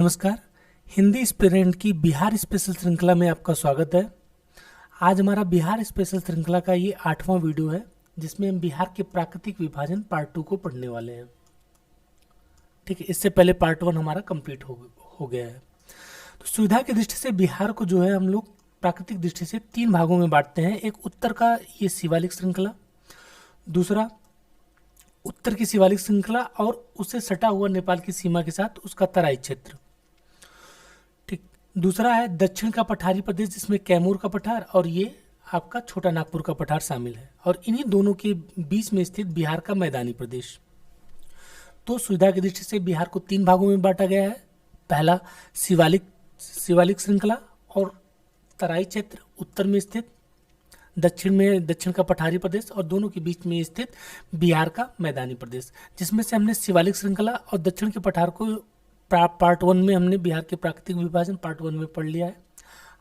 नमस्कार। हिंदी स्टूडेंट की बिहार स्पेशल श्रृंखला में आपका स्वागत है। आज हमारा बिहार स्पेशल श्रृंखला का ये 8वां वीडियो है, जिसमें हम बिहार के प्राकृतिक विभाजन पार्ट 2 को पढ़ने वाले हैं। ठीक है, इससे पहले पार्ट 1 हमारा कंप्लीट हो गया है। तो सुविधा की दृष्टि से बिहार को जो है हम लोग प्राकृतिक दृष्टि से 3 भागों में बांटते हैं। एक उत्तर का ये शिवालिक श्रृंखला, दूसरा उत्तर की शिवालिक श्रृंखला और उससे सटा हुआ नेपाल की सीमा के साथ उसका तराई क्षेत्र। ठीक, दूसरा है दक्षिण का पठारी प्रदेश, जिसमें कैमूर का पठार और ये आपका छोटा नागपुर का पठार शामिल है, और इन्हीं दोनों के बीच में स्थित बिहार का मैदानी प्रदेश। तो सुविधा की दृष्टि से बिहार को 3 भागों में बांटा गया है। पहला शिवालिक श्रृंखला और तराई क्षेत्र उत्तर में स्थित, दक्षिण का पठारी प्रदेश और दोनों के बीच में स्थित बिहार का मैदानी प्रदेश, जिसमें से हमने शिवालिक श्रृंखला और दक्षिण के पठार को पार्ट 1 में हमने बिहार के प्राकृतिक विभाजन पार्ट 1 में पढ़ लिया है।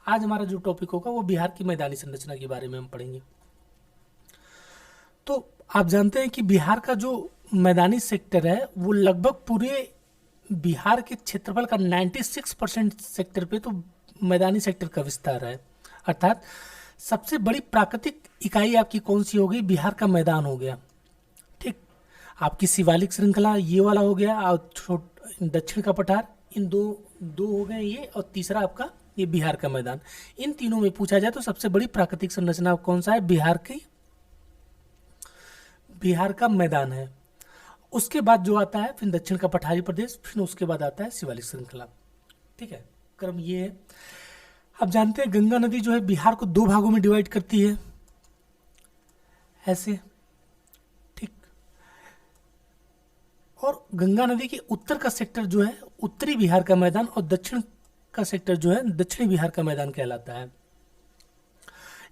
आज हमारा जो टॉपिक होगा वो बिहार की मैदानी संरचना के बारे में हम पढ़ेंगे। तो आप जानते हैं कि बिहार का जो मैदानी सेक्टर है वो लगभग पूरे बिहार के क्षेत्रफल का 96% सेक्टर पे तो मैदानी सेक्टर का विस्तार है। अर्थात सबसे बड़ी प्राकृतिक इकाई आपकी कौन सी हो गई? बिहार का मैदान हो गया। ठीक, आपकी शिवालिक श्रृंखला ये वाला हो गया और दक्षिण का पठार, इन दो हो गए ये, और तीसरा आपका ये बिहार का मैदान। इन तीनों में पूछा जाए तो सबसे बड़ी प्राकृतिक संरचना कौन सा है? बिहार का मैदान है। उसके बाद जो आता है फिर दक्षिण का पठारी प्रदेश, फिर उसके बाद आता है शिवालिक श्रृंखला। ठीक है, क्रम ये है। आप जानते हैं गंगा नदी जो है बिहार को 2 भागों में डिवाइड करती है, ऐसे। ठीक, और गंगा नदी के उत्तर का सेक्टर जो है उत्तरी बिहार का मैदान और दक्षिण का सेक्टर जो है दक्षिणी बिहार का मैदान कहलाता है।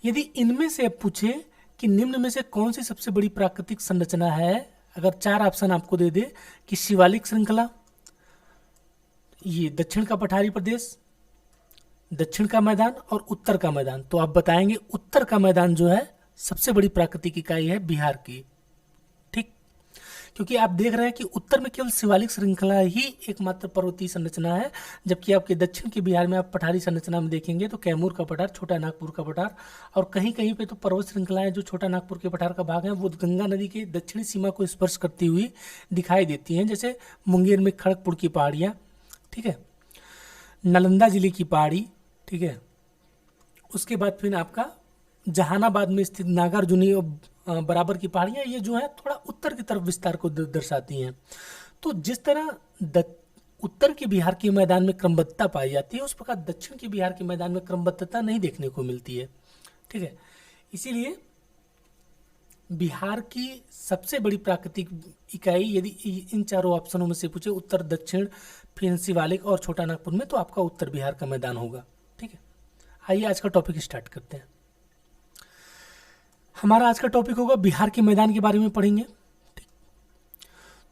यदि इनमें से अब पूछे कि निम्न में से कौन सी सबसे बड़ी प्राकृतिक संरचना है, अगर 4 ऑप्शन आपको दे दे कि शिवालिक श्रृंखला, ये दक्षिण का पठारी प्रदेश, दक्षिण का मैदान और उत्तर का मैदान, तो आप बताएंगे उत्तर का मैदान जो है सबसे बड़ी प्राकृतिक इकाई है बिहार की। ठीक, क्योंकि आप देख रहे हैं कि उत्तर में केवल शिवालिक श्रृंखला ही एकमात्र पर्वतीय संरचना है, जबकि आपके दक्षिण के बिहार में आप पठारी संरचना में देखेंगे तो कैमूर का पठार, छोटा नागपुर का पठार और कहीं कहीं पे तो पर्वत श्रृंखलाएं जो छोटा नागपुर के पठार का भाग है वो गंगा नदी के दक्षिणी सीमा को स्पर्श करती हुई दिखाई देती हैं, जैसे मुंगेर में खड़गपुर की पहाड़ियाँ, ठीक है, नालंदा जिले की पहाड़ी, ठीक है। उसके बाद फिर आपका जहानाबाद में स्थित नागार्जुनी और बराबर की पहाड़ियाँ, ये जो है थोड़ा उत्तर की तरफ विस्तार को दर्शाती हैं। तो जिस तरह उत्तर के बिहार के मैदान में क्रमबद्धता पाई जाती है, उस प्रकार दक्षिण के बिहार के मैदान में क्रमबद्धता नहीं देखने को मिलती है। ठीक है, इसीलिए बिहार की सबसे बड़ी प्राकृतिक इकाई यदि इन चारों ऑप्शनों में से पूछे, उत्तर, दक्षिण, फिर शिवालिक और छोटा नागपुर में, तो आपका उत्तर बिहार का मैदान होगा। ठीक है, आइए आज का टॉपिक स्टार्ट करते हैं। हमारा आज का टॉपिक होगा बिहार के मैदान के बारे में पढ़ेंगे। ठीक,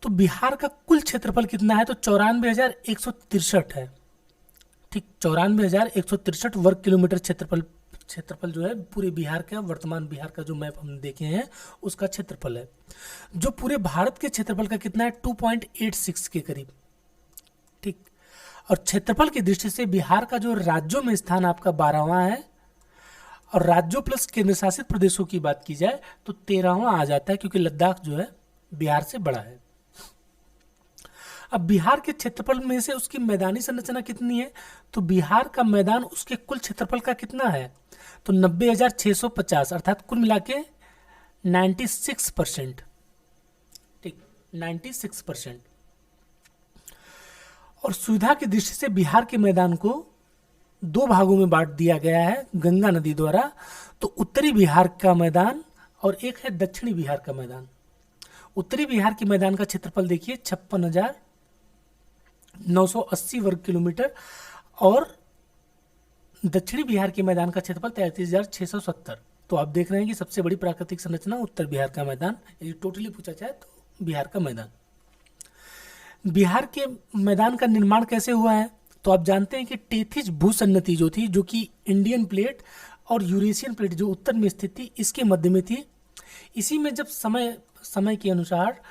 तो बिहार का कुल क्षेत्रफल कितना है? तो 94,163 है। ठीक, 94,163 वर्ग किलोमीटर क्षेत्रफल जो है पूरे बिहार का, वर्तमान बिहार का जो मैप हम देखे हैं उसका क्षेत्रफल है, जो पूरे भारत के क्षेत्रफल का कितना है? 2.86 के करीब। ठीक, और क्षेत्रफल की दृष्टि से बिहार का जो राज्यों में स्थान आपका 12वां है, और राज्यों प्लस केंद्र शासित प्रदेशों की बात की जाए तो 13वां आ जाता है, क्योंकि लद्दाख जो है बिहार से बड़ा है। अब बिहार के क्षेत्रफल में से उसकी मैदानी संरचना कितनी है? तो बिहार का मैदान उसके कुल क्षेत्रफल का कितना है? तो 90,650, अर्थात कुल मिला के 96%। ठीक, 96%। और सुविधा की दृष्टि से बिहार के मैदान को 2 भागों में बांट दिया गया है गंगा नदी द्वारा। तो उत्तरी बिहार का मैदान और एक है दक्षिणी बिहार का मैदान। उत्तरी बिहार के मैदान का क्षेत्रफल देखिए 56,980 वर्ग किलोमीटर, और दक्षिणी बिहार के मैदान का क्षेत्रफल 33,670। तो आप देख रहे हैं कि सबसे बड़ी प्राकृतिक संरचना उत्तर बिहार का मैदान, यदि टोटली पूछा जाए तो बिहार का मैदान। बिहार के मैदान का निर्माण कैसे हुआ है? तो आप जानते हैं कि टेथिस भूसन्नति जो थी, जो कि इंडियन प्लेट और यूरेशियन प्लेट जो उत्तर में स्थित थी, इसके मध्य में थी। इसी में जब समय के अनुसार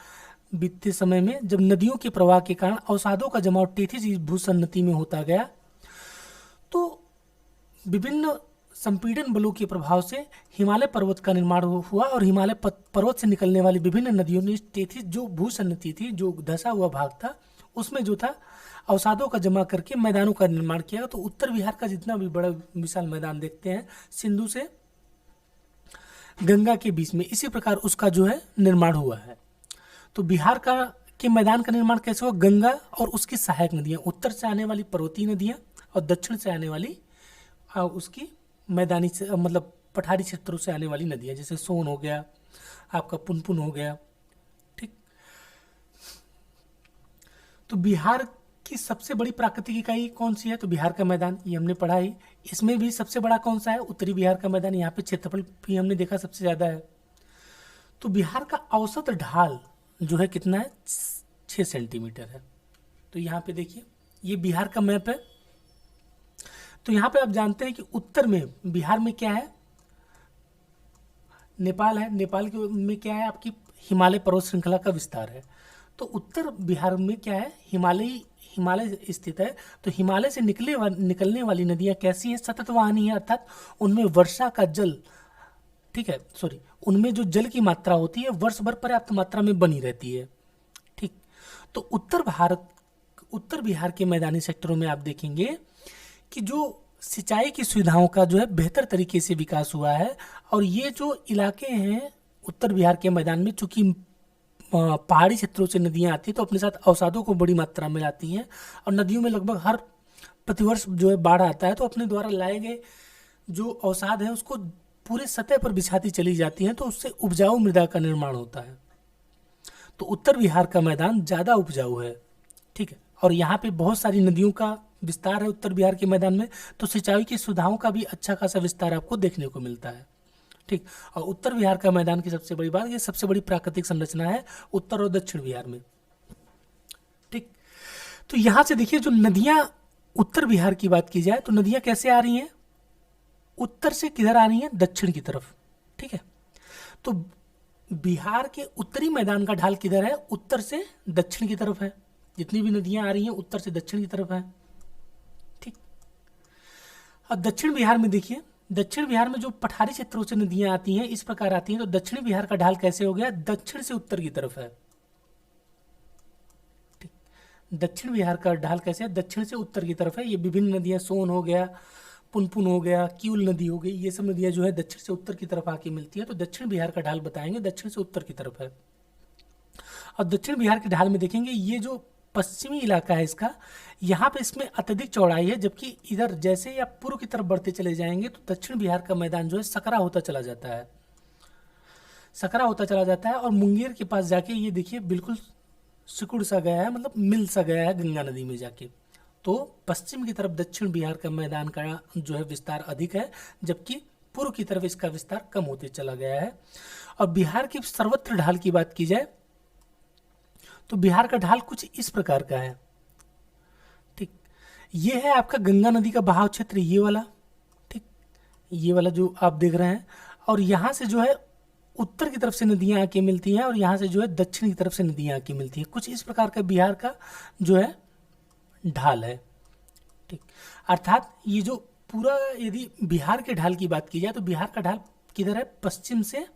बीतते समय में जब नदियों के प्रवाह के कारण अवसादों का जमाव टेथिस भूसन्नति में होता गया, तो विभिन्न संपीड़न बलों के प्रभाव से हिमालय पर्वत का निर्माण हुआ और हिमालय पर्वत से निकलने वाली विभिन्न नदियों ने टेथिस जो भूसन्नति थी, जो धंसा हुआ भाग था, उसमें जो था अवसादों का जमा करके मैदानों का निर्माण किया। तो उत्तर बिहार का जितना भी बड़ा विशाल मैदान देखते हैं सिंधु से गंगा के बीच में, इसी प्रकार उसका जो है निर्माण हुआ है। तो बिहार का के मैदान का निर्माण कैसे हुआ? गंगा और उसकी सहायक नदियां, उत्तर से आने वाली पर्वतीय नदियां और दक्षिण से आने वाली उसकी मैदानी से मतलब पठारी क्षेत्रों से आने वाली नदियां, जैसे सोन हो गया, आपका पुनपुन हो गया। ठीक। तो बिहार की सबसे बड़ी प्राकृतिक इकाई कौन सी है? तो बिहार का मैदान, ये हमने पढ़ा ही। इसमें भी सबसे बड़ा कौन सा है? उत्तरी बिहार का मैदान। यहाँ पे क्षेत्रफल भी हमने देखा सबसे ज्यादा है। तो बिहार का औसत ढाल जो है कितना है? 6 सेंटीमीटर है। तो यहाँ पे देखिए, ये बिहार का मैप है। तो यहाँ पे आप जानते हैं कि उत्तर में बिहार में क्या है? नेपाल है। नेपाल के में क्या है? आपकी हिमालय पर्वत श्रृंखला का विस्तार है। तो उत्तर बिहार में क्या है? हिमालय स्थित है। तो हिमालय से निकलने वाली नदियां कैसी हैं? सतत वाहिनी है, अर्थात उनमें वर्षा का जल, ठीक है, सॉरी, उनमें जो जल की मात्रा होती है वर्ष भर पर्याप्त मात्रा में बनी रहती है। ठीक। तो उत्तर बिहार के मैदानी सेक्टरों में आप देखेंगे कि जो सिंचाई की सुविधाओं का जो है बेहतर तरीके से विकास हुआ है। और ये जो इलाके हैं उत्तर बिहार के मैदान में, चूंकि पहाड़ी क्षेत्रों से नदियां आती हैं तो अपने साथ अवसादों को बड़ी मात्रा में लाती हैं, और नदियों में लगभग हर प्रतिवर्ष जो है बाढ़ आता है, तो अपने द्वारा लाए गए जो अवसाद है उसको पूरे सतह पर बिछाती चली जाती हैं, तो उससे उपजाऊ मृदा का निर्माण होता है। तो उत्तर बिहार का मैदान ज़्यादा उपजाऊ है। ठीक है। और यहाँ पे बहुत सारी नदियों का विस्तार है उत्तर बिहार के मैदान में, तो सिंचाई की सुविधाओं का भी अच्छा खासा विस्तार आपको देखने को मिलता है। ठीक। और उत्तर बिहार का मैदान की सबसे बड़ी बात, ये सबसे बड़ी प्राकृतिक संरचना है उत्तर और दक्षिण बिहार में। ठीक। तो यहाँ से देखिए, जो नदियाँ उत्तर बिहार की बात की जाए तो नदियाँ कैसे आ रही हैं? उत्तर से किधर आ रही हैं? दक्षिण की तरफ। ठीक है। तो बिहार के उत्तरी मैदान का ढाल किधर है? उत्तर से दक्षिण की तरफ है। जितनी भी नदियां आ रही हैं उत्तर से दक्षिण की तरफ है। ठीक। अब दक्षिण बिहार में देखिए, दक्षिण बिहार में जो पठारी क्षेत्रों से नदियां आती हैं इस प्रकार आती हैं। तो दक्षिण बिहार का ढाल कैसे हो गया? दक्षिण से उत्तर की तरफ है। ठीक। दक्षिण बिहार का ढाल कैसे है? दक्षिण से उत्तर की तरफ है। ये विभिन्न नदियां, सोन हो गया, पुनपुन हो गया, किउल नदी हो गई, ये सब नदियां जो है दक्षिण से उत्तर की तरफ आके मिलती है। तो दक्षिण बिहार का ढाल बताएंगे दक्षिण से उत्तर की तरफ है। और दक्षिण बिहार के ढाल में देखेंगे ये जो पश्चिमी इलाका है इसका, यहाँ पे इसमें अत्यधिक चौड़ाई है, जबकि इधर जैसे ही आप पूर्व की तरफ बढ़ते चले जाएंगे तो दक्षिण बिहार का मैदान जो है सकरा होता चला जाता है, सकरा होता चला जाता है। और मुंगेर के पास जाके ये देखिए बिल्कुल सिकुड़ सा गया है, मतलब मिल सा गया है गंगा नदी में जाके। तो पश्चिम की तरफ दक्षिण बिहार का मैदान का जो है विस्तार अधिक है, जबकि पूर्व की तरफ इसका विस्तार कम होते चला गया है। और बिहार की सर्वत्र ढाल की बात की जाए तो बिहार का ढाल कुछ इस प्रकार का है। ठीक। ये है आपका गंगा नदी का बहाव क्षेत्र, ये वाला। ठीक। ये वाला जो आप देख रहे हैं, और यहाँ से जो है उत्तर की तरफ से नदियाँ आके मिलती हैं और यहाँ से जो है दक्षिण की तरफ से नदियाँ आके मिलती हैं। कुछ इस प्रकार का बिहार का जो है ढाल है। ठीक। अर्थात ये जो पूरा, यदि बिहार के ढाल की बात की जाए तो बिहार का ढाल किधर है? पश्चिम से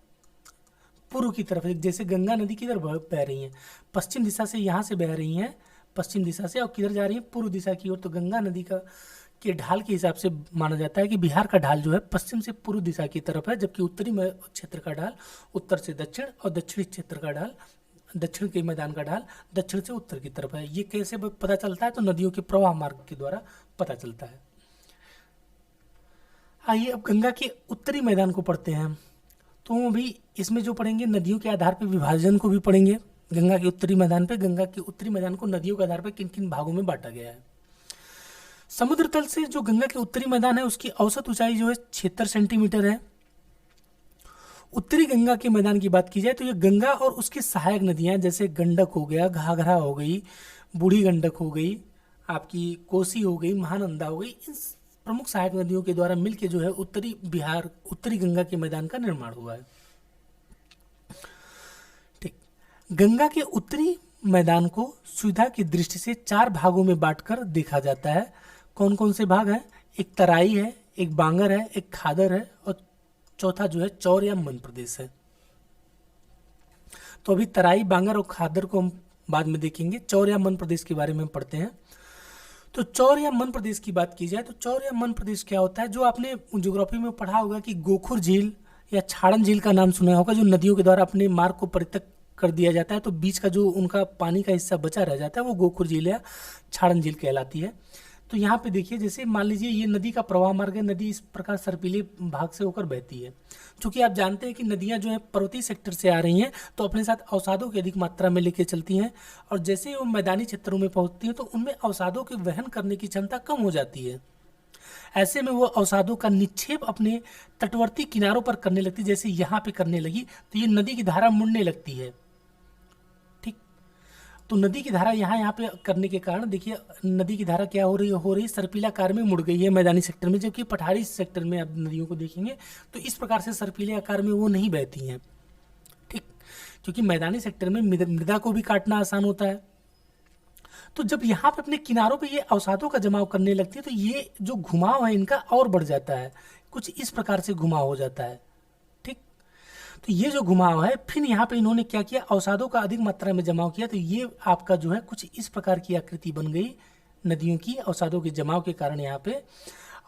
पूर्व की तरफ। जैसे गंगा नदी किधर बह रही है? पश्चिम दिशा से, यहाँ से बह रही हैं पश्चिम दिशा से, और किधर जा रही है? पूर्व दिशा की ओर। तो गंगा नदी का के ढाल के हिसाब से माना जाता है कि बिहार का ढाल जो है पश्चिम से पूर्व दिशा की तरफ है, जबकि उत्तरी क्षेत्र का ढाल उत्तर से दक्षिण, और दक्षिणी क्षेत्र का ढाल, दक्षिण के मैदान का ढाल दक्षिण से उत्तर की तरफ है। ये कैसे पता चलता है? तो नदियों के प्रवाह मार्ग के द्वारा पता चलता है। आइए अब गंगा के उत्तरी मैदान को पढ़ते हैं। तो हम अभी इसमें जो पढ़ेंगे नदियों के आधार पर विभाजन को भी पढ़ेंगे। गंगा के उत्तरी मैदान पे, गंगा के उत्तरी मैदान को नदियों के आधार पर किन किन भागों में बांटा गया है। समुद्र तल से जो गंगा के उत्तरी मैदान है उसकी औसत ऊंचाई जो है 76 सेंटीमीटर है। उत्तरी गंगा के मैदान की बात की जाए तो ये गंगा और उसकी सहायक नदियां, जैसे गंडक हो गया, घाघरा हो गई, बूढ़ी गंडक हो गई, आपकी कोसी हो गई, महानंदा हो गई, इन प्रमुख सहायक नदियों के द्वारा मिलकर जो है उत्तरी गंगा के मैदान का निर्माण हुआ है। ठीक। गंगा के उत्तरी मैदान को सुविधा की दृष्टि से 4 भागों में बांटकर देखा जाता है। कौन कौन से भाग हैं? एक तराई है, एक बांगर है, एक खादर है और चौथा जो है चौर या मन प्रदेश है। तो अभी तराई, बांगर और खादर को हम बाद में देखेंगे। चौर या मन प्रदेश के बारे में हम पढ़ते हैं। तो चौर या मन प्रदेश की बात की जाए तो चौर या मन प्रदेश क्या होता है? जो आपने ज्योग्राफी में पढ़ा होगा कि गोखुर झील या छाड़न झील का नाम सुना होगा, जो नदियों के द्वारा अपने मार्ग को परित्यक्त कर दिया जाता है, तो बीच का जो उनका पानी का हिस्सा बचा रह जाता है वो गोखुर झील या छाड़न झील कहलाती है। तो यहाँ पे देखिए, जैसे मान लीजिए ये नदी का प्रवाह मार्ग है, नदी इस प्रकार सर्पीले भाग से होकर बहती है। क्योंकि आप जानते हैं कि नदियाँ जो है पर्वतीय सेक्टर से आ रही हैं तो अपने साथ अवसादों की अधिक मात्रा में लेके चलती हैं, और जैसे ही वो मैदानी क्षेत्रों में पहुँचती हैं तो उनमें अवसादों के वहन करने की क्षमता कम हो जाती है। ऐसे में वो अवसादों का निक्षेप अपने तटवर्ती किनारों पर करने लगती है। जैसे यहाँ पे करने लगी तो ये नदी की धारा मुड़ने लगती है। ठीक, तो नदी की धारा यहाँ पे करने के कारण देखिए नदी की धारा क्या हो रही सर्पीलाकार में मुड़ गई है मैदानी सेक्टर में, जबकि पठारी सेक्टर में आप नदियों को देखेंगे तो इस प्रकार से सर्पीले आकार में वो नहीं बहती हैं। ठीक, क्योंकि मैदानी सेक्टर में मृदा को भी काटना आसान होता है। तो जब यहाँ पे अपने किनारों पे ये अवसादों का जमाव करने लगती है तो ये जो घुमाव है इनका और बढ़ जाता है, कुछ इस प्रकार से घुमाव हो जाता है। ठीक, तो ये जो घुमाव है, फिर यहाँ पे इन्होंने क्या किया, अवसादों का अधिक मात्रा में जमाव किया, तो ये आपका जो है कुछ इस प्रकार की आकृति बन गई नदियों की अवसादों के जमाव के कारण यहाँ पे।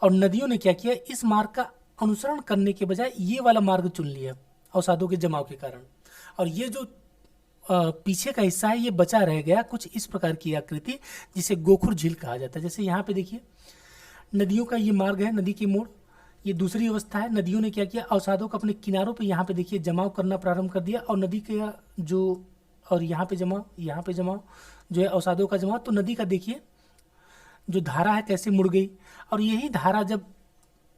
और नदियों ने क्या किया, इस मार्ग का अनुसरण करने के बजाय ये वाला मार्ग चुन लिया अवसादों के जमाव के कारण, और ये जो पीछे का हिस्सा है ये बचा रह गया कुछ इस प्रकार की आकृति, जिसे गोखुर झील कहा जाता है। जैसे यहाँ पे देखिए नदियों का ये मार्ग है, नदी के मोड़, ये दूसरी अवस्था है। नदियों ने क्या किया, अवसादों को अपने किनारों पे यहाँ पे देखिए जमाव करना प्रारंभ कर दिया, और नदी के जो और यहाँ पे जमाव जो है अवसादों का जमाव। तो नदी का देखिए जो धारा है कैसे मुड़ गई, और यही धारा जब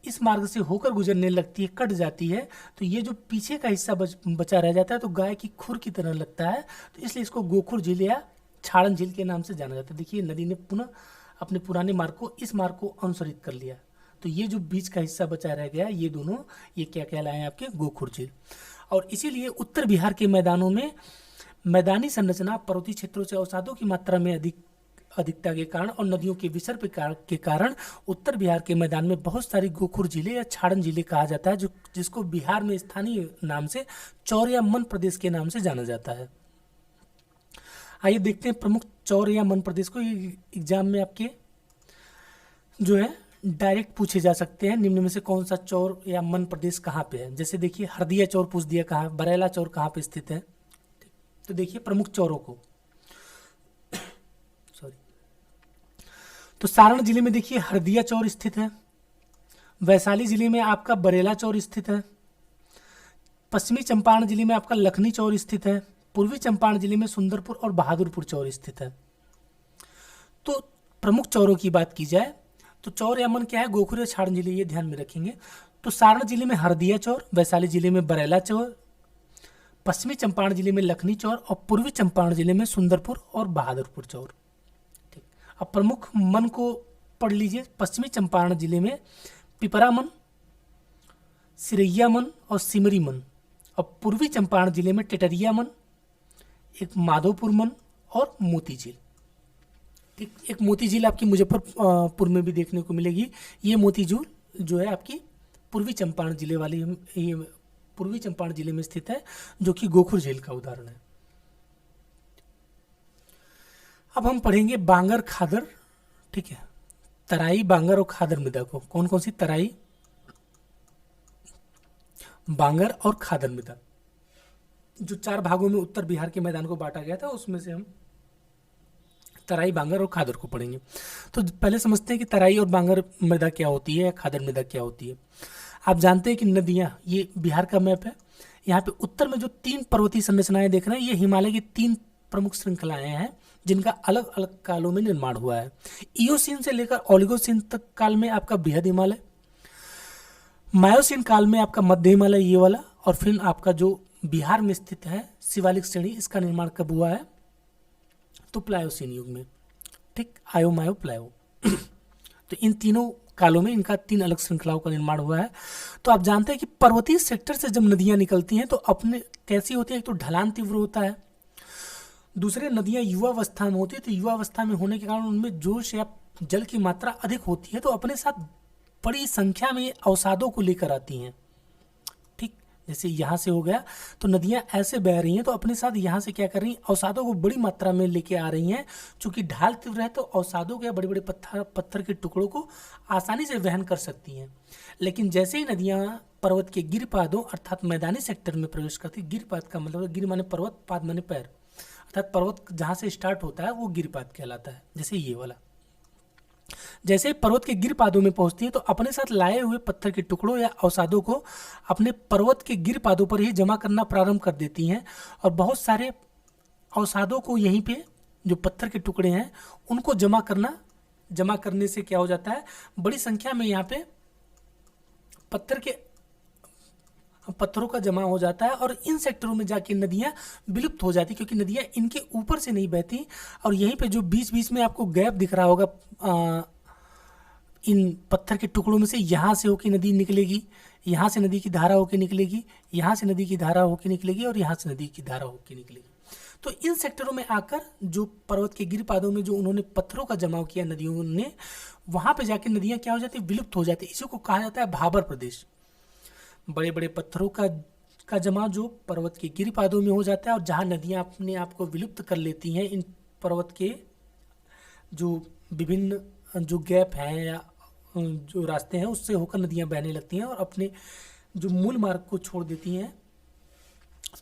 इस मार्ग से होकर गुजरने लगती है, कट जाती है, तो ये जो पीछे का हिस्सा बचा रह जाता है तो गाय की खुर की तरह लगता है, तो इसलिए इसको गोखुर झील या छाड़न झील के नाम से जाना जाता है। देखिए नदी ने पुनः अपने पुराने मार्ग को इस मार्ग को अनुसरित कर लिया, तो ये जो बीच का हिस्सा बचा रह गया ये दोनों ये क्या कहलाए आपके गोखुर झील। और इसीलिए उत्तर बिहार के मैदानों में मैदानी संरचना पर्वतीय क्षेत्रों से अवसादों की मात्रा में अधिकता के कारण और नदियों के विसर्ग के कारण उत्तर बिहार के मैदान में बहुत सारी गोखुर झीलें या छाड़न झीलें कहा जाता है, जो जिसको बिहार में स्थानीय नाम से चौर या मन प्रदेश के नाम से जाना जाता है। आइए देखते हैं प्रमुख चौर या मन प्रदेश को। एग्जाम में आपके जो है डायरेक्ट पूछे जा सकते हैं, निम्न में से कौन सा चौर या मन प्रदेश कहाँ पे है। जैसे देखिए हरदिया चौर पूछ दिया, कहाँ, बरेला चौर कहाँ पे स्थित है। तो देखिए प्रमुख चौरों को, तो सारण जिले में देखिए हरदिया चौर स्थित है, वैशाली जिले में आपका बरेला चौर स्थित है, पश्चिमी चंपारण जिले में आपका लखनी चौर स्थित है, पूर्वी चंपारण जिले में सुंदरपुर और बहादुरपुर चौर स्थित है। तो प्रमुख चौरों की बात की जाए तो चौर या मन क्या है, गोखुर या छाड़न जिले, ये ध्यान में रखेंगे। तो सारण जिले में हरदिया चौर, वैशाली जिले में बरेला चौर, पश्चिमी चंपारण जिले में लखनी चौर और पूर्वी चंपारण जिले में सुंदरपुर और बहादुरपुर चौर। अब प्रमुख मन को पढ़ लीजिए। पश्चिमी चंपारण जिले में पिपरा मन, सिरैया मन और सिमरी मन, और पूर्वी चंपारण जिले में टेटरिया मन, एक माधोपुर मन और मोती झील। ठीक, एक मोती झील आपकी मुजफ्फरपुर में भी देखने को मिलेगी। ये मोती झील जो है आपकी पूर्वी चंपारण जिले वाली, ये पूर्वी चंपारण जिले में स्थित है, जो कि गोखुर झील का उदाहरण है। अब हम पढ़ेंगे बांगर खादर। ठीक है, तराई, बांगर और खादर मृदा को, कौन कौन सी, तराई, बांगर और खादर मृदा, जो 4 भागों में उत्तर बिहार के मैदान को बांटा गया था उसमें से हम तराई, बांगर और खादर को पढ़ेंगे। तो पहले समझते हैं कि तराई और बांगर मृदा क्या होती है या खादर मृदा क्या होती है। आप जानते हैं कि नदियाँ, ये बिहार का मैप है, यहाँ पे उत्तर में जो 3 पर्वतीय संरचनाएं देख रहे हैं ये हिमालय की 3 प्रमुख श्रृंखलाएं हैं जिनका अलग अलग कालों में निर्माण हुआ है। इयोसीन से लेकर ओलिगोसीन तक काल में आपका बृहद हिमालय, मायोसीन काल में आपका मध्य हिमालय ये वाला, और फिर आपका जो बिहार में स्थित है शिवालिक श्रेणी, इसका निर्माण कब हुआ है, तो प्लायोसीन युग में। ठीक, आयो मायो प्लायो तो इन तीनों कालों में इनका 3 अलग श्रृंखलाओं का निर्माण हुआ है। तो आप जानते हैं कि पर्वतीय सेक्टर से जब नदियां निकलती हैं तो अपने कैसी होती है, एक तो ढलान तीव्र होता है, दूसरे नदियां युवावस्था में होती है, तो युवावस्था में होने के कारण उनमें जोश या जल की मात्रा अधिक होती है, तो अपने साथ बड़ी संख्या में अवसादों को लेकर आती हैं। ठीक, जैसे यहाँ से हो गया, तो नदियाँ ऐसे बह रही हैं तो अपने साथ यहाँ से क्या कर रही हैं, अवसादों को बड़ी मात्रा में लेके आ रही हैं। चूंकि ढाल तीव्र है तो अवसादों के बड़े बड़े पत्थर के टुकड़ों को आसानी से वहन कर सकती हैं। लेकिन जैसे ही नदियाँ पर्वत के गिरपादों अर्थात मैदानी सेक्टर में प्रवेश करती, गिरपाद का मतलब गिर माने पर्वत, पाद माने पैर, अर्थात पर्वत जहाँ से स्टार्ट होता है वो गिरपाद कहलाता है। जैसे ये वाला, जैसे पर्वत के गिर पादों में पहुंचती है तो अपने साथ लाए हुए पत्थर के टुकड़ों या अवसादों को अपने पर्वत के गिर पादों पर ही जमा करना प्रारंभ कर देती हैं, और बहुत सारे अवसादों को यहीं पे जो पत्थर के टुकड़े हैं उनको जमा करने से क्या हो जाता है, बड़ी संख्या में यहाँ पे पत्थरों का जमा हो जाता है, और इन सेक्टरों में जाके नदियाँ विलुप्त हो जाती, क्योंकि नदियाँ इनके ऊपर से नहीं बहती। और यहीं पे जो बीच बीच में आपको गैप दिख रहा होगा इन पत्थर के टुकड़ों में से, यहाँ से होकर नदी निकलेगी, यहाँ से नदी की धारा होकर निकलेगी, यहाँ से नदी की धारा होकर निकलेगी, और यहाँ से नदी की धारा होकर निकलेगी। तो इन सेक्टरों में आकर जो पर्वत के गिरपादों में जो उन्होंने पत्थरों का जमाव किया नदियों ने, वहाँ पे जाके नदियाँ क्या हो जाती है, विलुप्त हो जाती है। इसी को कहा जाता है भाबर प्रदेश। बड़े बड़े पत्थरों का जमाव जो पर्वत के गिरिपादों में हो जाता है, और जहाँ नदियाँ अपने आप को विलुप्त कर लेती हैं, इन पर्वत के जो विभिन्न जो गैप हैं या जो रास्ते हैं उससे होकर नदियाँ बहने लगती हैं और अपने जो मूल मार्ग को छोड़ देती हैं।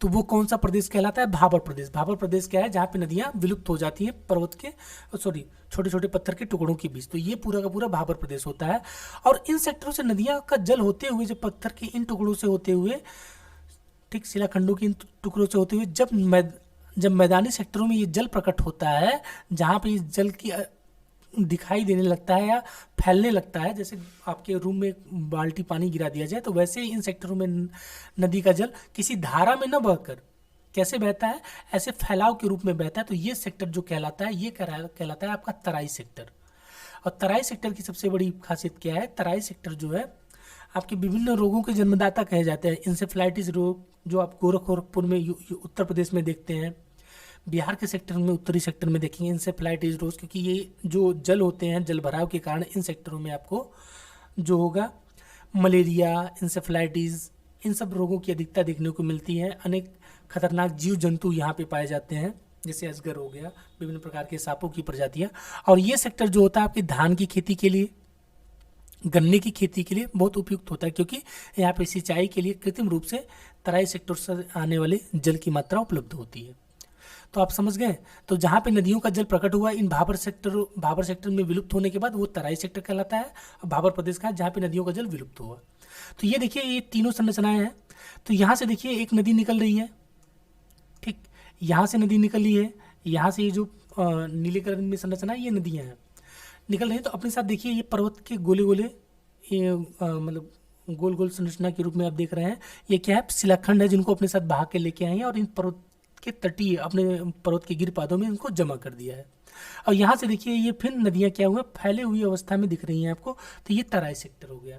तो वो कौन सा प्रदेश कहलाता है, भाबर प्रदेश। भाबर प्रदेश क्या है, जहाँ पे नदियाँ विलुप्त हो जाती हैं पर्वत के छोटे छोटे पत्थर के टुकड़ों के बीच। तो ये पूरा का पूरा भाबर प्रदेश होता है। और इन सेक्टरों से नदियाँ का जल होते हुए, जो पत्थर के इन टुकड़ों से होते हुए, ठीक शिलाखंडों के इन टुकड़ों से होते हुए, जब मैदानी सेक्टरों में ये जल प्रकट होता है, जहाँ पे इस जल की दिखाई देने लगता है या फैलने लगता है, जैसे आपके रूम में बाल्टी पानी गिरा दिया जाए, तो वैसे ही इन सेक्टरों में नदी का जल किसी धारा में न बहकर कैसे बहता है, ऐसे फैलाव के रूप में बहता है। तो ये सेक्टर जो कहलाता है, ये कहलाता है आपका तराई सेक्टर। और तराई सेक्टर की सबसे बड़ी खासियत क्या है, तराई सेक्टर जो है आपके विभिन्न रोगों के जन्मदाता कहे जाते हैं। इंसेफ्लाइटिस रोग जो आप गोरखपुर में उत्तर प्रदेश में देखते हैं, बिहार के सेक्टर में, उत्तरी सेक्टर में देखेंगे इंसेफ्लाइटिस रोग, क्योंकि ये जो जल होते हैं, जल भराव के कारण इन सेक्टरों में आपको जो होगा मलेरिया, इंसेफ्लाइटिस, इन सब रोगों की अधिकता देखने को मिलती है। अनेक खतरनाक जीव जंतु यहाँ पे पाए जाते हैं, जैसे अजगर हो गया, विभिन्न प्रकार के सांपों की प्रजातियाँ। और ये सेक्टर जो होता है आपके धान की खेती के लिए, गन्ने की खेती के लिए बहुत उपयुक्त होता है, क्योंकि यहाँ पे सिंचाई के लिए कृत्रिम रूप से तराई सेक्टर से आने वाले जल की मात्रा उपलब्ध होती है। तो आप समझ गए। तो जहाँ पे नदियों का जल प्रकट हुआ इन भाबर सेक्टर में विलुप्त होने के बाद वो तराई सेक्टर कहलाता है, और भाबर प्रदेश का जहाँ पे नदियों का जल विलुप्त हुआ। तो ये देखिए, ये तीनों संरचनाएं हैं। तो यहाँ से देखिए एक नदी निकल रही है, ठीक, यहाँ से नदी निकल रही है, यहाँ से ये जो नीले कलर में संरचना है, ये नदियाँ हैं निकल रही है। तो अपने साथ देखिए ये पर्वत के गोले गोले, ये मतलब गोल गोल संरचना के रूप में आप देख रहे हैं, ये क्या है, शिलाखंड है, जिनको अपने साथ बहा के लेके आए हैं और इन पर्वत के तटीय अपने पर्वत के गिरपादों में इनको जमा कर दिया है। और यहाँ से देखिए ये फिर नदियाँ क्या हुआ, फैले हुई अवस्था में दिख रही हैं आपको। तो ये तराई सेक्टर हो गया।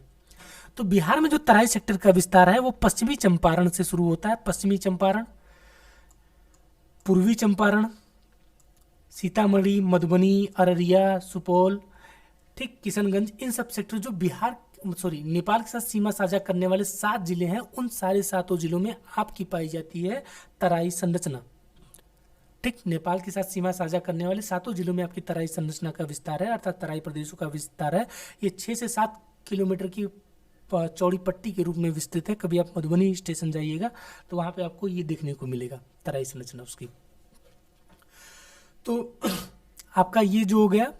तो बिहार में जो तराई सेक्टर का विस्तार है वो पश्चिमी चंपारण से शुरू होता है। पश्चिमी चंपारण, पूर्वी चंपारण, सीतामढ़ी, मधुबनी, अररिया, सुपौल, ठीक, किशनगंज, इन सब सेक्टर जो नेपाल के साथ सीमा साझा करने वाले 7 जिले हैं, उन सारे 7 जिलों में आपकी पाई जाती है तराई संरचना। ठीक, नेपाल के साथ सीमा साझा करने वाले 7 जिलों में आपकी तराई संरचना का विस्तार है, अर्थात तराई प्रदेशों का विस्तार है। ये 6 से 7 किलोमीटर की चौड़ी पट्टी के रूप में विस्तृत है। कभी आप मधुबनी स्टेशन जाइएगा तो वहाँ पे आपको ये देखने को मिलेगा तराई संरचना उसकी। तो आपका ये जो हो गया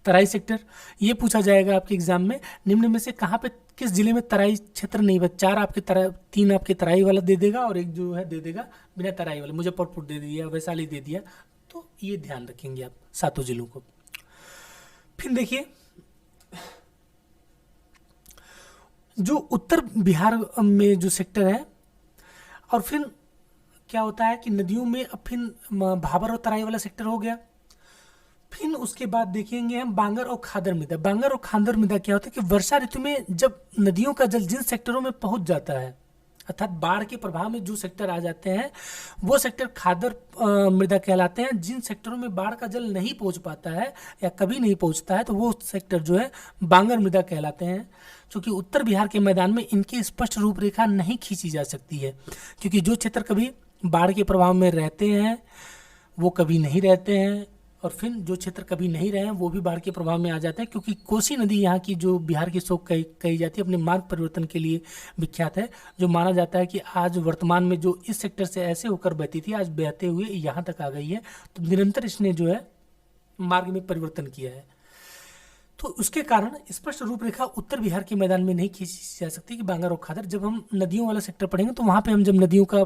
तराई सेक्टर, ये पूछा जाएगा आपके एग्जाम में, निम्न में से कहाँ पे, किस जिले में तराई क्षेत्र नहीं बचा। 3 आपके तराई वाला दे देगा और एक जो है दे देगा बिना तराई वाला, मुजफ्फरपुर दे दिया, वैशाली दे दिया। तो ये ध्यान रखेंगे आप 7 जिलों को। फिर देखिए जो उत्तर बिहार में जो सेक्टर है, और फिर क्या होता है कि नदियों में अब फिर भाबर और तराई वाला सेक्टर हो गया। फिर उसके बाद देखेंगे हम बांगर और खादर मृदा। बांगर और खादर मृदा क्या होता है कि वर्षा ऋतु में जब नदियों का जल जिन सेक्टरों में पहुंच जाता है, अर्थात बाढ़ के प्रभाव में जो सेक्टर आ जाते हैं वो सेक्टर खादर मृदा कहलाते हैं। जिन सेक्टरों में बाढ़ का जल नहीं पहुंच पाता है या कभी नहीं पहुंचता है तो वो सेक्टर जो है बांगर मृदा कहलाते हैं। क्योंकि उत्तर बिहार के मैदान में इनकी स्पष्ट रूपरेखा नहीं खींची जा सकती है, क्योंकि जो क्षेत्र कभी बाढ़ के प्रभाव में रहते हैं वो कभी नहीं रहते हैं, और फिर जो क्षेत्र कभी नहीं रहे हैं वो भी बाढ़ के प्रभाव में आ जाते हैं। क्योंकि कोसी नदी यहाँ की जो बिहार की शोक कही जाती है अपने मार्ग परिवर्तन के लिए विख्यात है, जो माना जाता है कि आज वर्तमान में जो इस सेक्टर से ऐसे होकर बहती थी आज बहते हुए यहाँ तक आ गई है। तो निरंतर इसने जो है मार्ग में परिवर्तन किया है। तो उसके कारण स्पष्ट रूपरेखा उत्तर बिहार के मैदान में नहीं खींची जा सकती कि बांगर और खादर। जब हम नदियों वाला सेक्टर पढ़ेंगे तो वहाँ पे हम जब नदियों को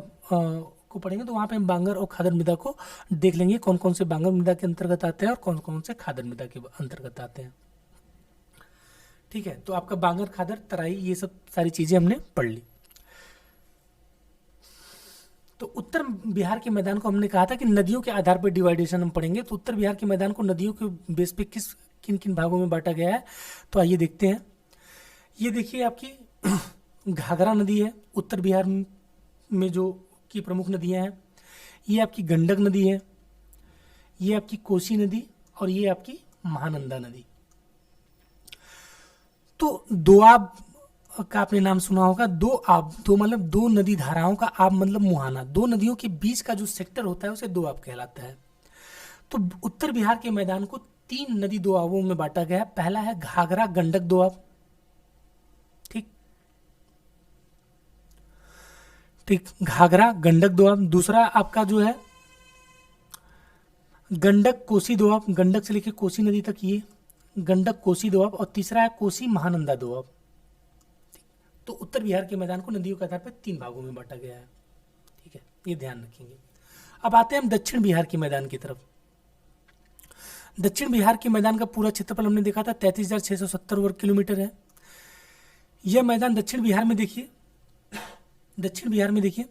पढ़ेंगे तो वहाँ पे हम बांगर और खादर मृदा को देख लेंगे, कौन कौन से बांगर मृदा के अंतर्गत आते हैं और कौन कौन से खादर मृदा के अंतर्गत आते हैं। ठीक है, तो आपका बांगर, खादर, तराई, ये सब सारी चीजें हमने पढ़ ली। तो उत्तर बिहार के मैदान को हमने कहा था कि नदियों के आधार पर डिवाइडेशन हम पढ़ेंगे। तो उत्तर बिहार के मैदान को नदियों के बेस पे किन किन भागों में बांटा गया है, तो आइए देखते हैं। ये देखिए आपकी घाघरा नदी है उत्तर बिहार में जो की प्रमुख नदियां हैं। ये आपकी गंडक नदी है, ये आपकी कोसी नदी, और ये आपकी महानंदा नदी। तो दोआब का आपने नाम सुना होगा। दो मतलब दो नदी धाराओं का आब मतलब मुहाना, दो नदियों के बीच का जो सेक्टर होता है उसे दोआब कहलाता है। तो उत्तर बिहार के मैदान को 3 नदी दोआबों में बांटा गया है। पहला है घाघरा गंडक दोआब, ठीक, घाघरा गंडक दोआब। दूसरा आपका जो है गंडक कोसी दोआब, गंडक से लेकर कोसी नदी तक ये गंडक कोसी दोआब। और तीसरा है कोसी महानंदा दोआब। तो उत्तर बिहार के मैदान को नदियों के आधार पर 3 भागों में बांटा गया है। ठीक है, ये ध्यान रखेंगे। अब आते हैं हम दक्षिण बिहार के मैदान की तरफ। दक्षिण बिहार के मैदान का पूरा क्षेत्रफल हमने देखा था 33,670 वर्ग किलोमीटर है। यह मैदान दक्षिण बिहार में देखिए, दक्षिण बिहार में देखिए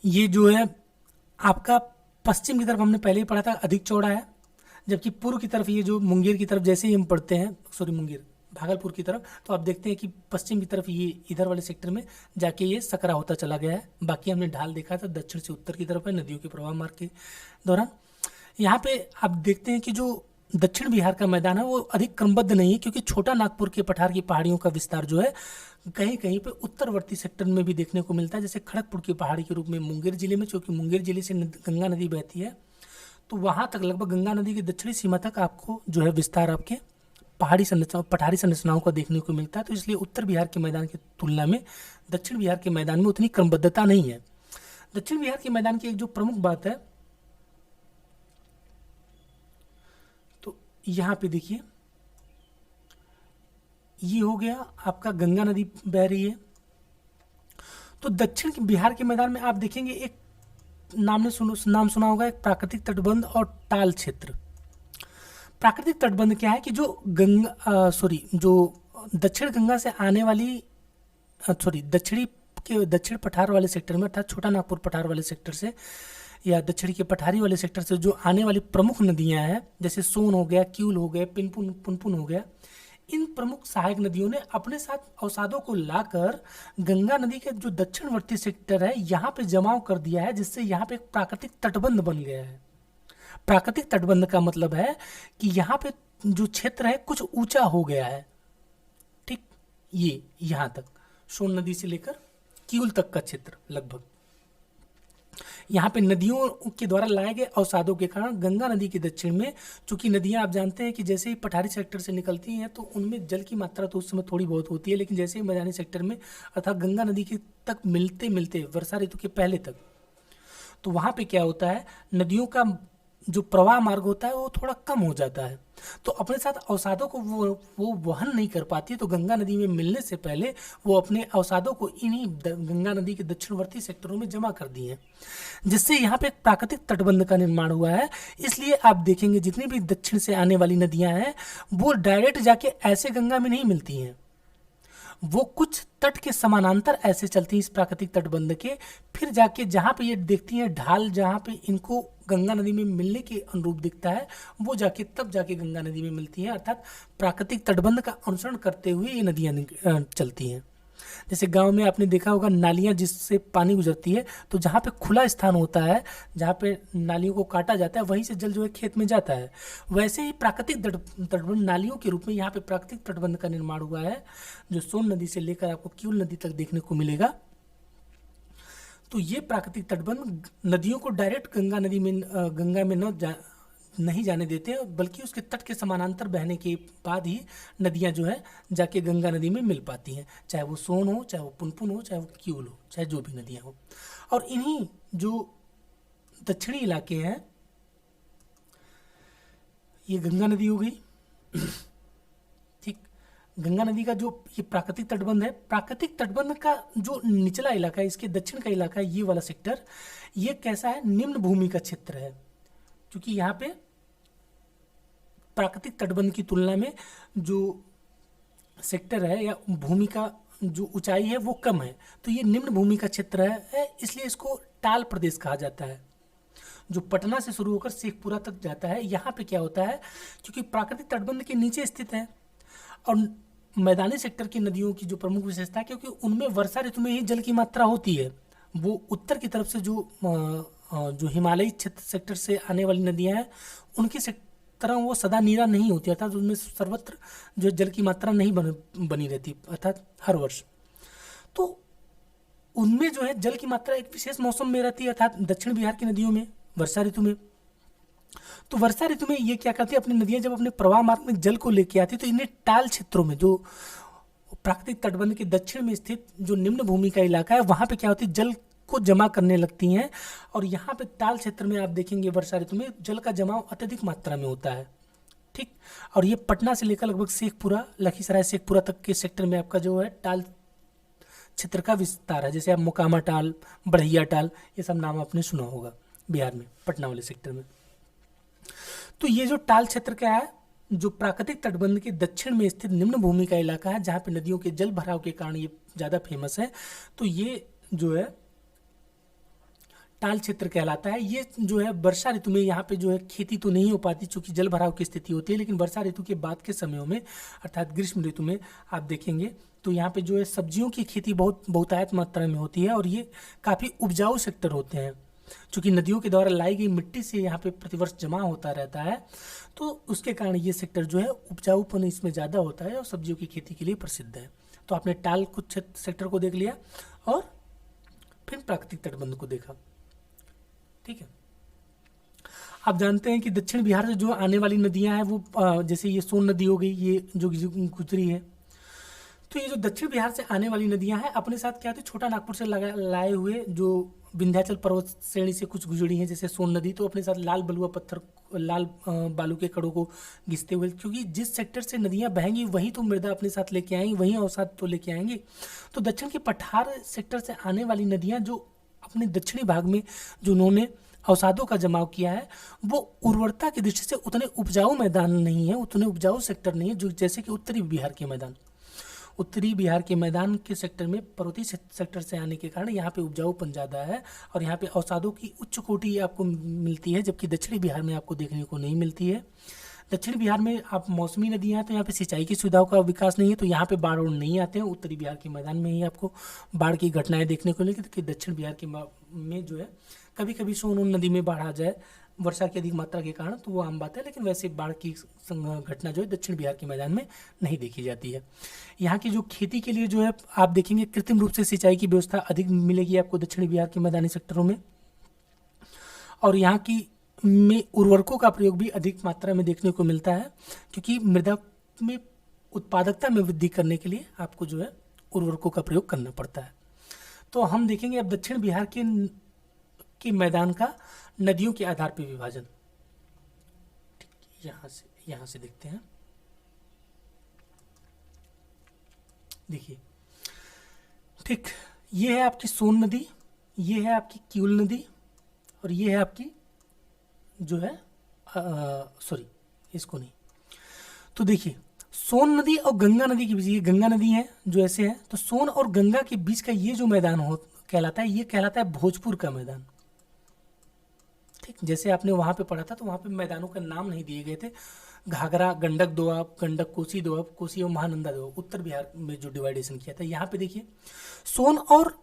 ये जो है आपका पश्चिम की तरफ हमने पहले ही पढ़ा था अधिक चौड़ा है, जबकि पूर्व की तरफ ये जो मुंगेर की तरफ जैसे ही हम पढ़ते हैं, सॉरी मुंगेर भागलपुर की तरफ, तो आप देखते हैं कि पश्चिम की तरफ ये इधर वाले सेक्टर में जाके ये सकरा होता चला गया है। बाकी हमने ढाल देखा था दक्षिण से उत्तर की तरफ है नदियों के प्रवाह मार्ग के दौरान। यहाँ पे आप देखते हैं कि जो दक्षिण बिहार का मैदान है वो अधिक क्रमबद्ध नहीं है, क्योंकि छोटा नागपुर के पठार की पहाड़ियों का विस्तार जो है कहीं कहीं पे उत्तरवर्ती सेक्टर में भी देखने को मिलता है। जैसे खड़गपुर की पहाड़ी के रूप में मुंगेर जिले में, क्योंकि मुंगेर जिले से गंगा नदी बहती है, तो वहाँ तक लगभग गंगा नदी की दक्षिणी सीमा तक आपको जो है विस्तार आपके पठारी संरचनाओं का देखने को मिलता है। तो इसलिए उत्तर बिहार के मैदान की तुलना में दक्षिण बिहार के मैदान में उतनी क्रमबद्धता नहीं है। दक्षिण बिहार के मैदान की एक जो प्रमुख बात है, तो यहाँ पे देखिए ये हो गया आपका गंगा नदी बह रही है। तो दक्षिण बिहार के मैदान में आप देखेंगे एक नाम सुना होगा, एक प्राकृतिक तटबंध और टाल क्षेत्र। प्राकृतिक तटबंध क्या है कि जो जो दक्षिण गंगा से आने वाली दक्षिण पठार वाले सेक्टर में, अर्थात छोटा नागपुर पठार वाले सेक्टर से या दक्षिण के पठारी वाले सेक्टर से जो आने वाली प्रमुख नदियां हैं, जैसे सोन हो गया, क्यूल हो गया, पुनपुन हो गया, इन प्रमुख सहायक नदियों ने अपने साथ अवसादों को लाकर गंगा नदी के जो दक्षिणवर्ती सेक्टर है यहाँ पे जमाव कर दिया है, जिससे यहाँ पे एक प्राकृतिक तटबंध बन गया है। प्राकृतिक तटबंध का मतलब है कि यहाँ पे जो क्षेत्र है कुछ ऊंचा हो गया है। ठीक, ये यहाँ तक सोन नदी से लेकर क्यूल तक का क्षेत्र लगभग, यहाँ पे नदियों के द्वारा लाए गए अवसादों के कारण गंगा नदी के दक्षिण में, चूंकि नदियां आप जानते हैं कि जैसे ही पठारी सेक्टर से निकलती हैं तो उनमें जल की मात्रा तो उस समय थोड़ी बहुत होती है, लेकिन जैसे ही मैदानी सेक्टर में अर्थात गंगा नदी के तक मिलते मिलते वर्षा ऋतु के पहले तक, तो वहाँ पे क्या होता है, नदियों का जो प्रवाह मार्ग होता है वो थोड़ा कम हो जाता है, तो अपने साथ अवसादों को वो वहन नहीं कर पाती है। तो गंगा नदी में मिलने से पहले वो अपने अवसादों को इन्हीं गंगा नदी के दक्षिणवर्ती सेक्टरों में जमा कर दिए, जिससे यहाँ पे एक प्राकृतिक तटबंध का निर्माण हुआ है। इसलिए आप देखेंगे जितनी भी दक्षिण से आने वाली नदियां हैं वो डायरेक्ट जाके ऐसे गंगा में नहीं मिलती हैं, वो कुछ तट के समानांतर ऐसे चलती हैं इस प्राकृतिक तटबंध के, फिर जाके जहाँ पे ये देखती हैं ढाल, जहाँ पे इनको गंगा नदी में मिलने के अनुरूप दिखता है, वो जाके तब जाके गंगा नदी में मिलती हैं। अर्थात प्राकृतिक तटबंध का अनुसरण करते हुए ये नदियाँ चलती हैं। जैसे गांव में आपने देखा होगा नालियां जिससे पानी गुजरती है, तो जहाँ पे खुला स्थान होता है, जहाँ पे नालियों को काटा जाता है, वहीं से जल जो है खेत में जाता है। वैसे ही प्राकृतिक तटबंध नालियों के रूप में यहाँ पे प्राकृतिक तटबंध का निर्माण हुआ है, जो सोन नदी से लेकर आपको किउल नदी तक देखने को मिलेगा। तो ये प्राकृतिक तटबंध नदियों को डायरेक्ट गंगा में नहीं जाने देते, बल्कि उसके तट के समानांतर बहने के बाद ही नदियां जो है जाके गंगा नदी में मिल पाती हैं, चाहे वो सोन हो, चाहे वो पुनपुन हो, चाहे वो किउल हो, चाहे जो भी नदियां हो। और इन्हीं जो दक्षिणी इलाके हैं, ये गंगा नदी हो गई, ठीक। गंगा नदी का जो ये प्राकृतिक तटबंध है, प्राकृतिक तटबंध का जो निचला इलाका है, इसके दक्षिण का इलाका है, ये वाला सेक्टर, ये कैसा है, निम्न भूमि का क्षेत्र है, क्योंकि यहाँ पे प्राकृतिक तटबंध की तुलना में जो सेक्टर है या भूमि का जो ऊंचाई है वो कम है, तो ये निम्न भूमि का क्षेत्र है, इसलिए इसको टाल प्रदेश कहा जाता है, जो पटना से शुरू होकर शेखपुरा तक जाता है। यहाँ पे क्या होता है, क्योंकि प्राकृतिक तटबंध के नीचे स्थित है और मैदानी सेक्टर की नदियों की जो प्रमुख विशेषता है, क्योंकि उनमें वर्षा ऋतु में ही जल की मात्रा होती है, वो उत्तर की तरफ से जो हिमालयी क्षेत्र सेक्टर से आने वाली नदियां हैं, उनकी तरह वो सदा नीरा नहीं होती, अर्थात उनमें सर्वत्र जो जल की मात्रा नहीं बनी रहती, अर्थात हर वर्ष। तो उनमें जो है जल की मात्रा एक विशेष मौसम में रहती है, अर्थात दक्षिण बिहार की नदियों में वर्षा ऋतु में। तो वर्षा ऋतु में ये क्या करती है, अपनी नदियां जब अपने प्रवाह मार्ग में जल को लेके आती है, तो इन्हें टाल क्षेत्रों में, जो प्राकृतिक तटबंध के दक्षिण में स्थित जो निम्न भूमि का इलाका है, वहां पे क्या होती है, जल को जमा करने लगती हैं। और यहाँ पे टाल क्षेत्र में आप देखेंगे वर्षा ऋतु में जल का जमाव अत्यधिक मात्रा में होता है, ठीक। और ये पटना से लेकर लगभग शेखपुरा, लखीसराय शेखपुरा तक के सेक्टर में आपका जो है टाल क्षेत्र का विस्तार है। जैसे आप मोकामा टाल, बढ़ैया टाल, ये सब नाम आपने सुना होगा बिहार में, पटना वाले सेक्टर में। तो ये जो टाल क्षेत्र क्या है, जो प्राकृतिक तटबंध के दक्षिण में स्थित निम्न भूमि का इलाका है, जहाँ पे नदियों के जल भराव के कारण ये ज़्यादा फेमस है। तो ये जो है टाल क्षेत्र कहलाता है। ये जो है वर्षा ऋतु में यहाँ पे जो है खेती तो नहीं हो पाती, चूंकि जल भराव की स्थिति होती है, लेकिन वर्षा ऋतु के बाद के समयों में, अर्थात ग्रीष्म ऋतु में आप देखेंगे तो यहाँ पे जो है सब्जियों की खेती बहुतायत मात्रा में होती है, और ये काफ़ी उपजाऊ सेक्टर होते हैं। चूँकि नदियों के द्वारा लाई गई मिट्टी से यहाँ पे प्रतिवर्ष जमा होता रहता है, तो उसके कारण ये सेक्टर जो है उपजाऊपन इसमें ज़्यादा होता है और सब्जियों की खेती के लिए प्रसिद्ध है। तो आपने टाल कुछ सेक्टर को देख लिया और फिर प्राकृतिक तटबंध को देखा, ठीक है। आप जानते हैं कि दक्षिण बिहार से जो आने वाली नदियां हैं वो जैसे ये सोन नदी हो गई, ये जो गुजरी है, तो ये जो दक्षिण बिहार से आने वाली नदियां हैं अपने साथ क्या होती है, छोटा नागपुर से लाए हुए जो विंध्याचल पर्वत श्रेणी से कुछ गुजरी हैं, जैसे सोन नदी, तो अपने साथ लाल बलुआ पत्थर, लाल बालू के कड़ों को घिसते हुए, क्योंकि जिस सेक्टर से नदियां बहेंगी वही तो मृदा अपने साथ लेके आएंगी, वही अवसाद तो लेके आएंगी। तो दक्षिण के पठार सेक्टर से आने वाली नदियां जो अपने दक्षिणी भाग में जो उन्होंने अवसादों का जमाव किया है, वो उर्वरता की दृष्टि से उतने उपजाऊ मैदान नहीं है, उतने उपजाऊ सेक्टर नहीं है, जो जैसे कि उत्तरी बिहार के मैदान, उत्तरी बिहार के मैदान के सेक्टर में पर्वतीय सेक्टर से आने के कारण यहाँ पे उपजाऊपन ज़्यादा है और यहाँ पे अवसादों की उच्च कोटि आपको मिलती है, जबकि दक्षिणी बिहार में आपको देखने को नहीं मिलती है। दक्षिण बिहार में आप मौसमी नदियाँ हैं, तो यहाँ पे सिंचाई की सुविधाओं का विकास नहीं है, तो यहाँ पे बाढ़ नहीं आते हैं। उत्तरी बिहार के मैदान में ही आपको बाढ़ की घटनाएं देखने को मिलेगी, कि दक्षिण बिहार के में जो है कभी कभी सोन नदी में बाढ़ आ जाए वर्षा की अधिक मात्रा के कारण, तो वो आम बात है, लेकिन वैसे बाढ़ की घटना जो है दक्षिण बिहार के मैदान में नहीं देखी जाती है। यहाँ की जो खेती के लिए जो है आप देखेंगे कृत्रिम रूप से सिंचाई की व्यवस्था अधिक मिलेगी आपको दक्षिण बिहार के मैदानी सेक्टरों में, और यहाँ की में उर्वरकों का प्रयोग भी अधिक मात्रा में देखने को मिलता है, क्योंकि मृदा में उत्पादकता में वृद्धि करने के लिए आपको जो है उर्वरकों का प्रयोग करना पड़ता है। तो हम देखेंगे अब दक्षिण बिहार के मैदान का नदियों के आधार पर विभाजन। यहाँ से देखते हैं, देखिए, ठीक, ये है आपकी सोन नदी, ये है आपकी किउल नदी, और ये है आपकी जो है सॉरी इसको नहीं, तो देखिए सोन नदी और गंगा नदी के बीच, ये गंगा नदी है जो ऐसे है, तो सोन और गंगा के बीच का ये जो मैदान कहलाता है, ये कहलाता है भोजपुर का मैदान। ठीक, जैसे आपने वहाँ पे पढ़ा था, तो वहाँ पे मैदानों का नाम नहीं दिए गए थे, घाघरा, गंडक दोआब, गंडक कोसी दोआब, कोसी और महानंदा दोआब, उत्तर बिहार में जो डिवाइडेशन किया था। यहाँ पे देखिए सोन और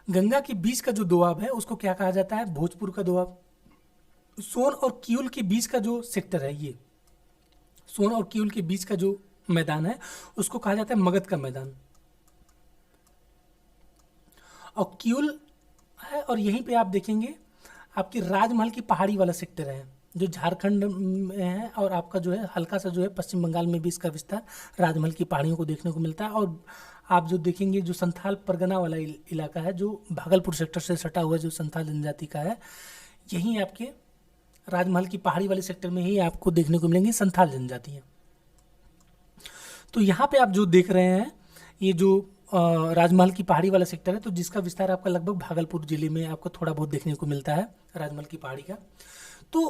गंगा के बीच का जो दोआब है उसको क्या कहा जाता है, भोजपुर का दोआब। सोन और किउल के बीच का जो सेक्टर है, ये सोन और किउल के बीच का जो मैदान है उसको कहा जाता है मगध का मैदान। और किउल है, और यहीं पे आप देखेंगे आपकी राजमहल की पहाड़ी वाला सेक्टर है जो झारखंड में है, और आपका जो है हल्का सा जो है पश्चिम बंगाल में भी इसका विस्तार राजमहल की पहाड़ियों को देखने को मिलता है। और आप जो देखेंगे जो संथाल परगना वाला इलाका है जो भागलपुर सेक्टर से सटा हुआ जो संथाल जनजाति का है, यहीं आपके राजमहल की पहाड़ी वाले सेक्टर में ही आपको देखने को मिलेंगी संथाल जनजातियाँ। तो यहाँ पे आप जो देख रहे हैं ये जो राजमहल की पहाड़ी वाला सेक्टर है, तो जिसका विस्तार आपका लगभग भागलपुर जिले में आपको थोड़ा बहुत देखने को मिलता है राजमहल की पहाड़ी का। तो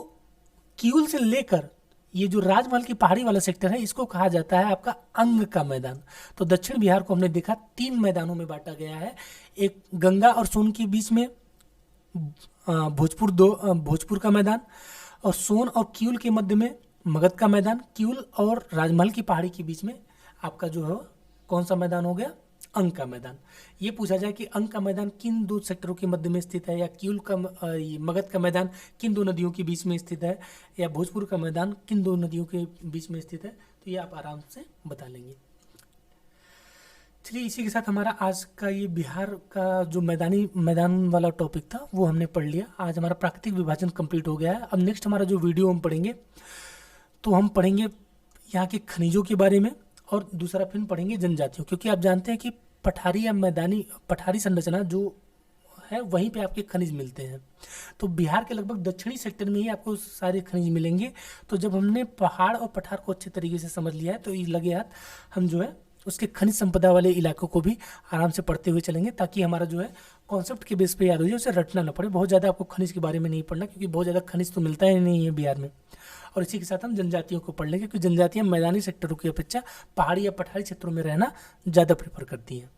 किउल से लेकर ये जो राजमहल की पहाड़ी वाला सेक्टर है इसको कहा जाता है आपका अंग का मैदान। तो दक्षिण बिहार को हमने देखा 3 मैदानों में बांटा गया है, एक गंगा और सोन के बीच में भोजपुर का मैदान, और सोन और किउल के मध्य में मगध का मैदान, किउल और राजमहल की पहाड़ी के बीच में आपका जो है कौन सा मैदान हो गया, अंग का मैदान। ये पूछा जाए कि अंग का मैदान किन 2 सेक्टरों के मध्य में स्थित है, या किउल का मगध का मैदान किन 2 नदियों के बीच में स्थित है, या भोजपुर का मैदान किन 2 नदियों के बीच में स्थित है, तो ये आप आराम से बता लेंगे। चलिए इसी के साथ हमारा आज का ये बिहार का जो मैदान वाला टॉपिक था वो हमने पढ़ लिया। आज हमारा प्राकृतिक विभाजन कंप्लीट हो गया है। अब नेक्स्ट हमारा जो वीडियो हम पढ़ेंगे तो हम पढ़ेंगे यहाँ के खनिजों के बारे में, और दूसरा फिर पढ़ेंगे जनजातियों, क्योंकि आप जानते हैं कि पठारी या पठारी संरचना जो है वहीं पे आपके खनिज मिलते हैं। तो बिहार के लगभग दक्षिणी सेक्टर में ही आपको सारे खनिज मिलेंगे। तो जब हमने पहाड़ और पठार को अच्छे तरीके से समझ लिया है तो ये लगे हाथ हम जो है उसके खनिज संपदा वाले इलाकों को भी आराम से पढ़ते हुए चलेंगे, ताकि हमारा जो है कॉन्सेप्ट के बेस पे याद हो जाए, उसे रटना ना पड़े। बहुत ज़्यादा आपको खनिज के बारे में नहीं पढ़ना, क्योंकि बहुत ज़्यादा खनिज तो मिलता ही नहीं है बिहार में। और इसी के साथ हम जनजातियों को पढ़ लेंगे, क्योंकि जनजातियाँ मैदानी सेक्टरों की अपेक्षा पहाड़ी या पठारी क्षेत्रों में रहना ज़्यादा प्रेफर करती हैं।